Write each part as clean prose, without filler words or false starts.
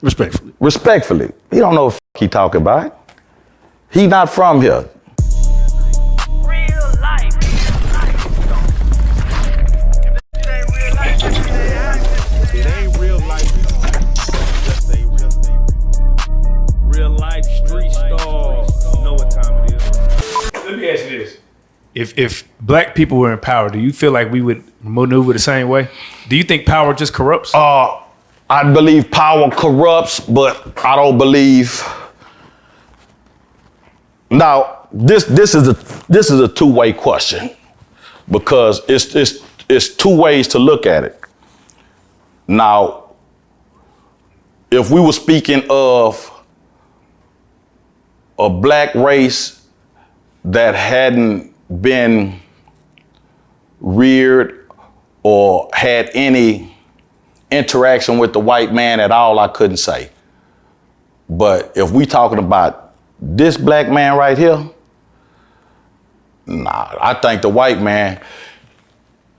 Respectfully. Respectfully. He don't know what he talking about. He not from here. Real life. It ain't real life. Just ain't real. Real life street stars. Know what time it is. Let me ask you this. If black people were in power, do you feel like we would maneuver the same way? Do you think power just corrupts? I believe power corrupts, but I don't believe. Now, this is a two-way question because it's two ways to look at it. Now, if we were speaking of a black race that hadn't been reared or had any interaction with the white man at all, I couldn't say. But if we talking about this black man right here, nah, I think the white man,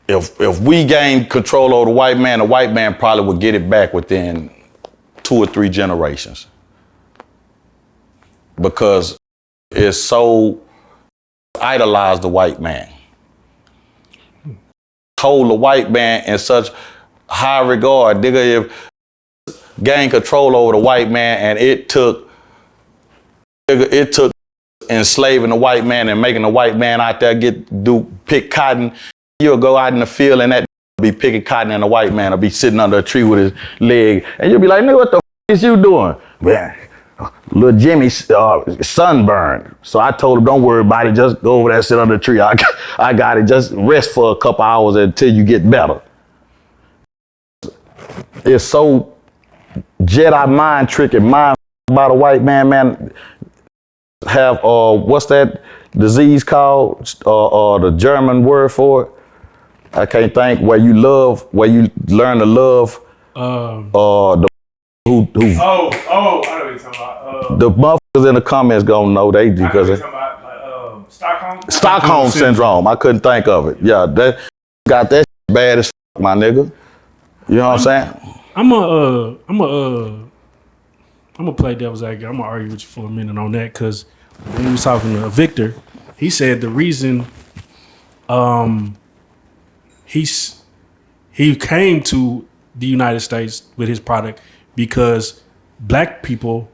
if we gained control over the white man probably would get it back within 2 or 3 generations. Because it's so idolized the white man. Hold the white man in such high regard, nigga, if gain control over the white man and it took enslaving the white man and making the white man out there pick cotton, you'll go out in the field and that be picking cotton and the white man will be sitting under a tree with his leg and you'll be like, nigga, what the is you doing? Man, little Jimmy sunburned. So I told him, don't worry about it, just go over there, sit under the tree. I got it, just rest for a couple hours until you get better. It's so Jedi mind tricking mind by the white man, have what's that disease called? The German word for it? I can't think. Where you learn to love the who I know what you're talking about. the motherfuckers in the comments gonna know they do because talking about Stockholm syndrome. I couldn't think of it. Yeah, that got that bad as fuck, my nigga. You know what I'm saying? I'm gonna play devil's advocate. I'm gonna argue with you for a minute on that because when he was talking to Victor, he said the reason he came to the United States with his product because black people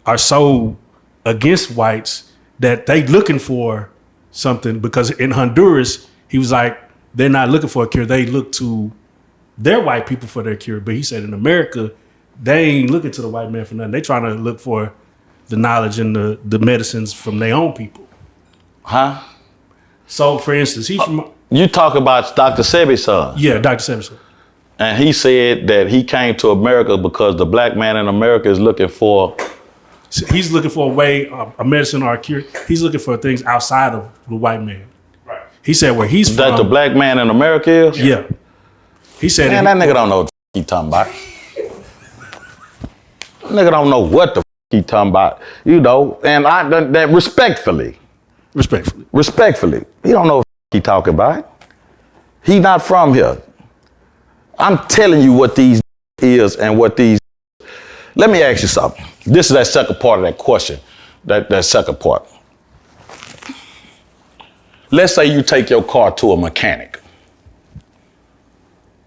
are so against whites that they looking for something, because in Honduras he was like, they're not looking for a cure, they look to their white people for their cure. But he said in America, they ain't looking to the white man for nothing. They trying to look for the knowledge and the medicines from their own people. Huh? So for instance, he's from... You talk about Dr. Sebi's son. Yeah, Dr. Sebi's son. And he said that he came to America because the black man in America is looking for... So he's looking for a way, a medicine or a cure. He's looking for things outside of the white man. Right. He said where he's from... That the black man in America is? Yeah. He said... Man, that nigga don't know what he talking about. Nigga don't know what the he talking about. You know, and that respectfully, he don't know what he talking about. He not from here. I'm telling you what these is and what these... Let me ask you something. This is that second part of that question, that second part. Let's say you take your car to a mechanic.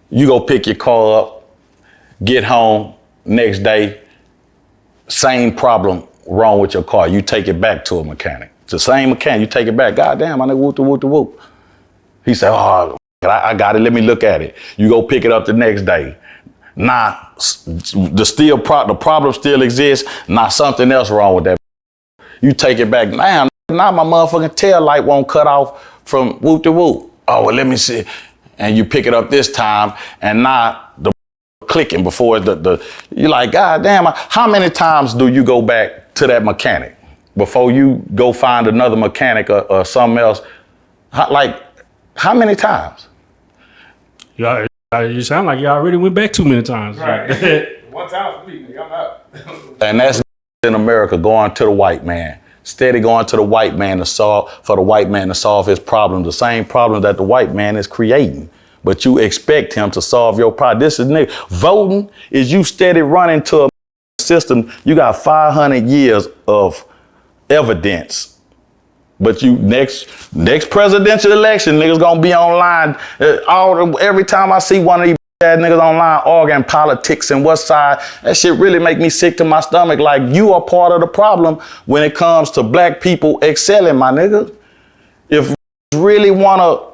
You go pick your car up, get home, next day, same problem wrong with your car. You take it back to a mechanic. It's the same mechanic, you take it back. God damn, I know whoop. He said, oh, I got it, let me look at it. You go pick it up the next day. Nah, the problem still exists. Nah, something else wrong with that. You take it back. Now my motherfucking tail light won't cut off from whoop to whoop. Oh, well, let me see. And you pick it up this time, and now the clicking before you're like, God damn, how many times do you go back to that mechanic before you go find another mechanic or something else? How many times? Y'all, you sound like y'all already went back too many times. Right. One time for me, I'm out. And that's in America, going to the white man. Steady going to the white man for the white man to solve his problem, the same problem that the white man is creating. but you expect him to solve your problem. This is nigga. Voting is you steady running to a system. You got 500 years of evidence, but you next presidential election, niggas gonna be online. Every time I see one of these ass niggas online arguing politics and what side, that shit really make me sick to my stomach. Like, you are part of the problem when it comes to black people excelling, my nigga. If really wanna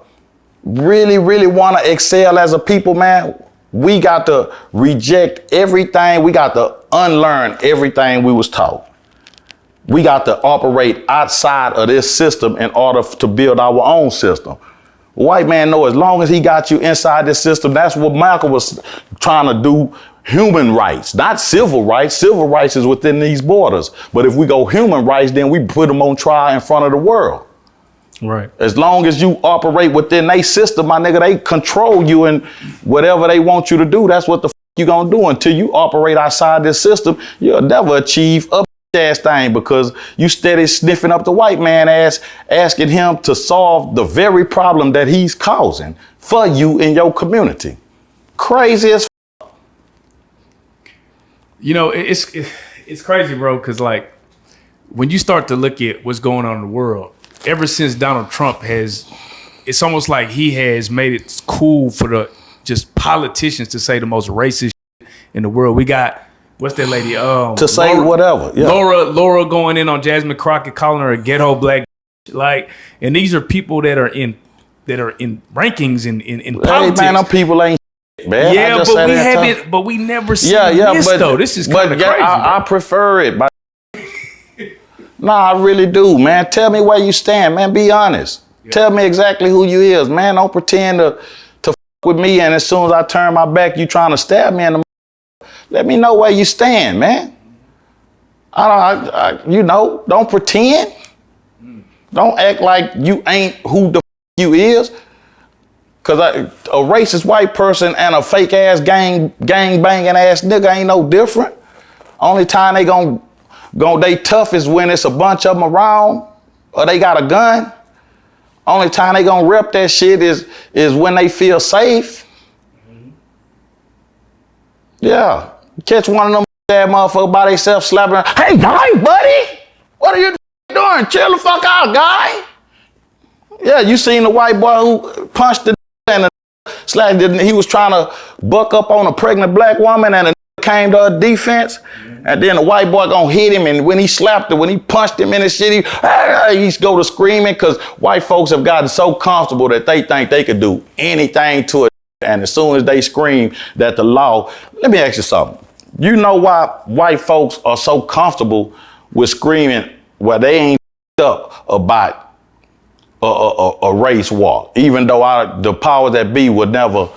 excel as a people, man, we got to reject everything. We got to unlearn everything we was taught. We got to operate outside of this system in order to build our own system. White man know as long as he got you inside this system, that's what Malcolm was trying to do. Human rights, not civil rights. Civil rights is within these borders. But if we go human rights, then we put them on trial in front of the world. Right. As long as you operate within their system, my nigga, they control you and whatever they want you to do, that's what the you gonna do. Until you operate outside this system, you'll never achieve a ass thing, because you steady sniffing up the white man ass, asking him to solve the very problem that he's causing for you in your community. Crazy as You know, it's crazy, bro, because like when you start to look at what's going on in the world, ever since Donald Trump it's almost like he has made it cool for the just politicians to say the most racist shit in the world. We got, what's that lady? to say Laura, whatever. Yeah. Laura going in on Jasmine Crockett, calling her a ghetto black. Like, and these are people that are in rankings in politics. Man, them people ain't man. Yeah, but we never seen this though. This is kind of crazy. I prefer it. Nah, I really do, man. Tell me where you stand, man. Be honest. Yeah. Tell me exactly who you is, man. Don't pretend to f with me, and as soon as I turn my back, you trying to stab me in the. Let me know where you stand, man. Don't pretend. Don't act like you ain't who the f you is. Cause a racist white person and a fake ass gang banging ass nigga ain't no different. Only time they tough is when it's a bunch of them around or they got a gun. Only time they gonna rep that shit is when they feel safe. Yeah. Catch one of them bad motherfuckers by themselves slapping. Hey, guy, buddy, what are you doing? Chill the fuck out, guy. Yeah, you seen the white boy who punched the and slapped. He was trying to buck up on a pregnant black woman, and the came to her defense. And then the white boy gonna hit him, and when he slapped her, when he punched him in the shit, he go to screaming, because white folks have gotten so comfortable that they think they could do anything to it. And as soon as they scream that the law, let me ask you something. You know why white folks are so comfortable with screaming where they ain't up about a race war, even though the powers that be would never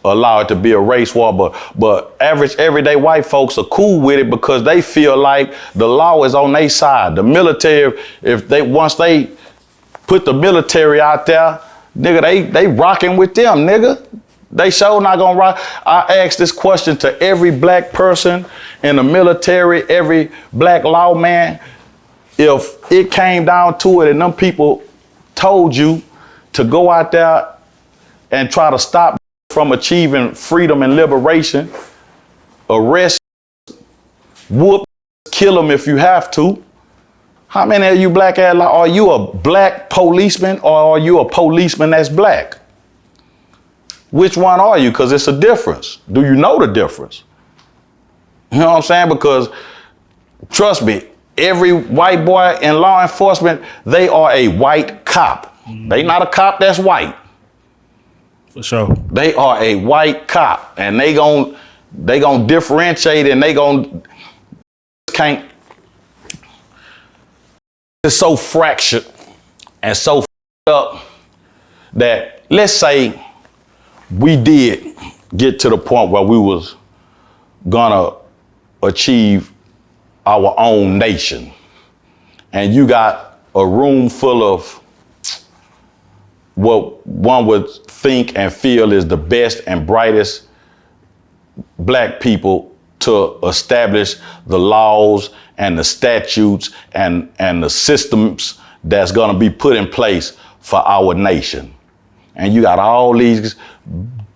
allow it to be a race war, but average everyday white folks are cool with it because they feel like the law is on their side. The military, once they put the military out there, nigga, they rocking with them, nigga. They sure not gonna rock. I asked this question to every black person in the military, every black lawman. If it came down to it and them people told you to go out there and try to stop from achieving freedom and liberation, arrest, whoop, kill them if you have to. How many of you black ass, are you a black policeman or are you a policeman that's black? Which one are you? Because it's a difference. Do you know the difference? You know what I'm saying? Because trust me, every white boy in law enforcement, they are a white cop. They not a cop that's white. For sure. They are a white cop, and they gon' differentiate, and it's so fractured and so up that, let's say we did get to the point where we was gonna achieve our own nation, and you got a room full of what one would think and feel is the best and brightest black people to establish the laws and the statutes and the systems that's gonna be put in place for our nation. And you got all these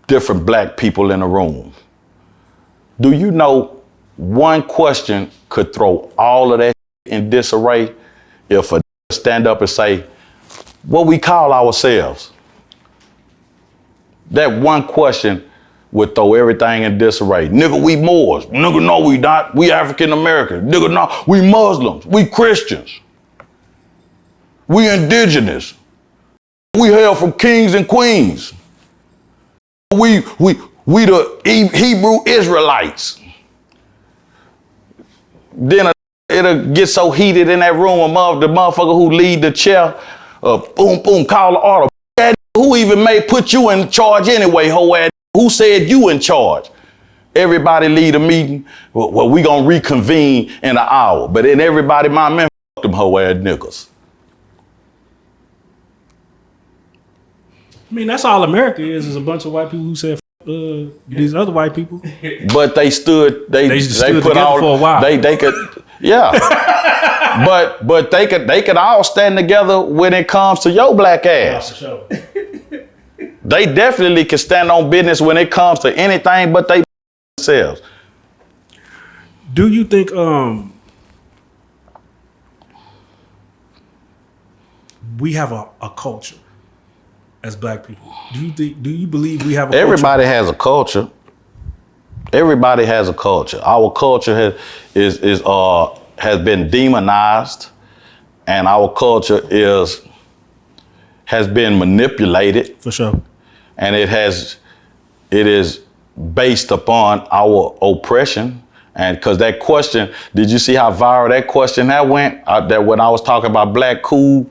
different black people in a room. Do you know one question could throw all of that in disarray? If a stand up and say, what we call ourselves? That one question would throw everything in disarray. Nigga, we Moors. Nigga, no, we not. We African Americans. Nigga, no, we Muslims. We Christians. We indigenous. We hail from kings and queens. We the Hebrew Israelites. Then it'll get so heated in that room above the motherfucker who lead the chair, boom, boom, call the order. Who even put you in charge anyway, hoe ass? Who said you in charge? Everybody lead a meeting. Well, we gonna reconvene in an hour. But then everybody, my man, fuck them hoe ass niggas. I mean, that's all America is a bunch of white people who said these other white people. But they stood, they stood put all for a while. They could, yeah. but they could all stand together when it comes to your black ass. For sure. They definitely can stand on business when it comes to anything but they themselves. Do you think we have a culture as black people? Do you believe we have a Everybody has a culture. Everybody has a culture. Our culture has been demonized, and our culture has been manipulated. For sure. And it is based upon our oppression. And because that question, did you see how viral that question that went? That when I was talking about black cool,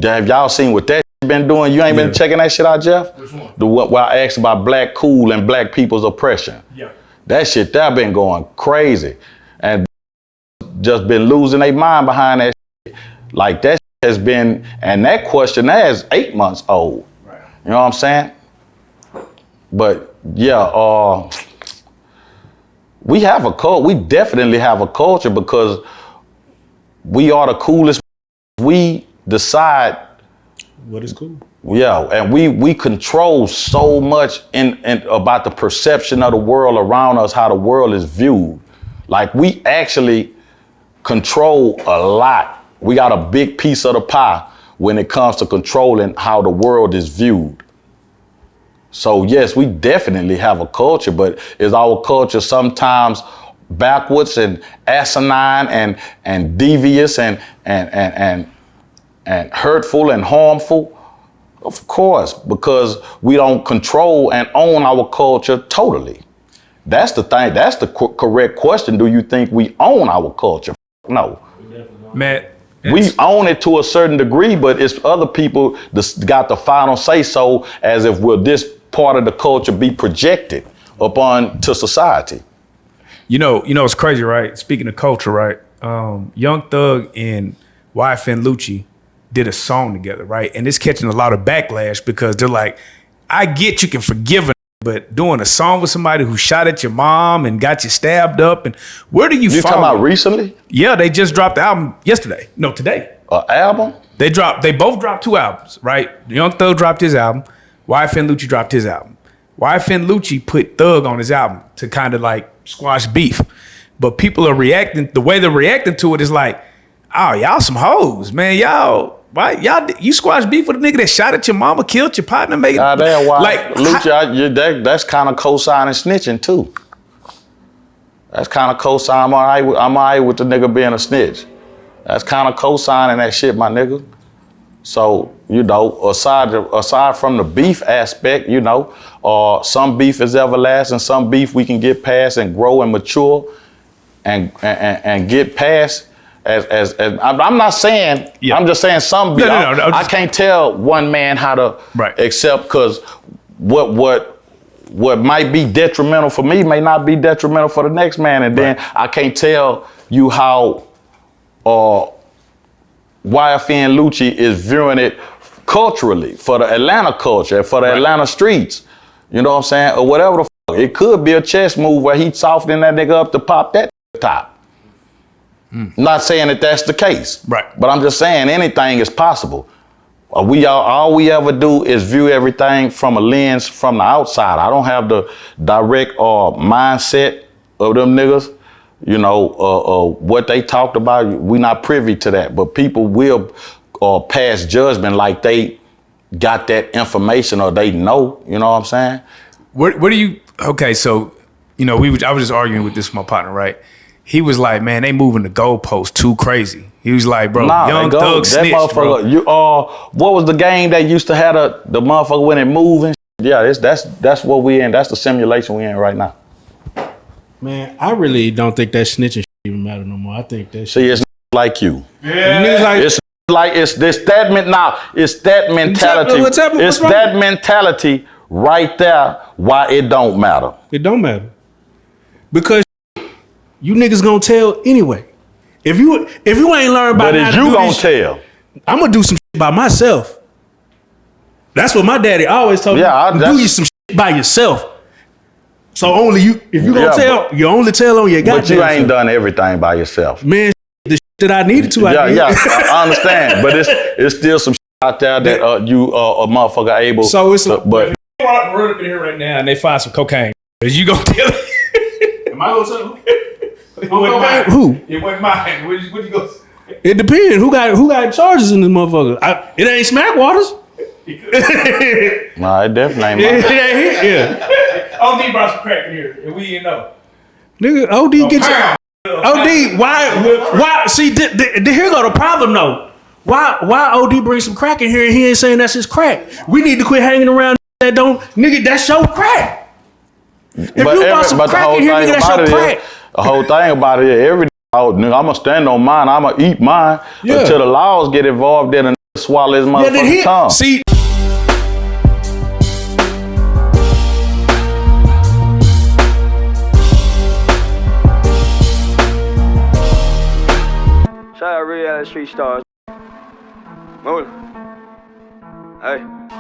have y'all seen what that been doing? You ain't been checking that shit out, Jeff? Which one? Where I asked about black cool and black people's oppression. Yeah. That shit that been going crazy. And just been losing their mind behind that shit. Like that shit has been, and that question that is 8 months old. Right. You know what I'm saying? But yeah, we have a culture. We definitely have a culture because we are the coolest. We decide what is cool. Yeah, and we control so much in about the perception of the world around us, how the world is viewed. Like we actually control a lot. We got a big piece of the pie when it comes to controlling how the world is viewed. So yes, we definitely have a culture, but is our culture sometimes backwards and asinine and devious and hurtful and harmful? Of course, because we don't control and own our culture totally. That's the thing. That's the correct question. Do you think we own our culture? No. Matt, we own it to a certain degree, but it's other people that's got the final say so, as if will this part of the culture be projected upon to society. You know, it's crazy, right? Speaking of culture, right? Young Thug and YFN Lucci did a song together, right? And it's catching a lot of backlash because they're like, I get you can forgive a but doing a song with somebody who shot at your mom and got you stabbed up, and where do you You talking about recently? Yeah, they just dropped the album yesterday. No, today. An album? They both dropped 2 albums, right? Young Thug dropped his album. YFN Lucci dropped his album. YFN Lucci put Thug on his album to kind of like squash beef. But people are reacting, the way they're reacting to it is like, oh, y'all some hoes, man. You squash beef with a nigga that shot at your mama, killed your partner, made Damn, why? like Lucci, that's kind of co-signing snitching too. That's kind of co-signing. I'm all right with the nigga being a snitch. That's kind of co-signing that shit, my nigga. So, you know, aside from the beef aspect, you know, some beef is everlasting, some beef we can get past and grow and mature and get past. As I'm not saying, yeah. I'm just saying some beef. No, I can't tell one man how to accept, because what might be detrimental for me may not be detrimental for the next man, and then I can't tell you how YFN Lucci is viewing it culturally for the Atlanta culture and for the Atlanta streets. You know what I'm saying? Or whatever the fuck. It could be a chess move where he softening that nigga up to pop that top. Not saying that that's the case. Right. But I'm just saying anything is possible. All we ever do is view everything from a lens from the outside. I don't have the direct mindset of them niggas. You know, what they talked about, we not privy to that. But people will pass judgment like they got that information or they know. You know what I'm saying? What do you? Okay, so you know, I was just arguing with my partner, right? He was like, "Man, they moving the goalposts too crazy." He was like, "Bro, Young Thug snitched, bro." You what was the game that used to have the motherfucker when it moving? Yeah, that's what we in. That's the simulation we in right now. Man, I really don't think that snitching shit even matter no more. I think that shit. See, it's like you. Yeah. You niggas like, It's that mentality. What's happening? It's that mentality right there. Why it don't matter? It don't matter because you niggas gonna tell anyway. If you ain't learned by but now if to you do gonna this, tell, I'm gonna do some shit by myself. That's what my daddy always told me. Do you some shit by yourself. So only you, if you gonna tell, you only tell on your goddamn. But you ain't done everything by yourself, man. The shit that I needed to, I did. I understand, but it's still some shit out there that you a motherfucker able. So it's but we're up in here right now and they find some cocaine. Is you gonna tell it? Am I gonna tell Who? It wasn't mine. What you go? It depends. Who got charges in this motherfucker? It ain't Smackwater's. Nah, it definitely ain't mine. It ain't yeah. OD brought some crack in here, and we didn't know. Nigga, OD get you. OD, why? See, here go the problem though. Why OD bring some crack in here and he ain't saying that's his crack? We need to quit hanging around that don't, nigga, that's your crack. If you brought some crack in here, nigga, that's your crack. The whole thing about it, every day, nigga, I'm gonna stand on mine, I'm gonna eat mine until the laws get involved, then a nigga swallow his motherfucking tongue. See, Shout out Reallyfe Street Starz. Move. Hey.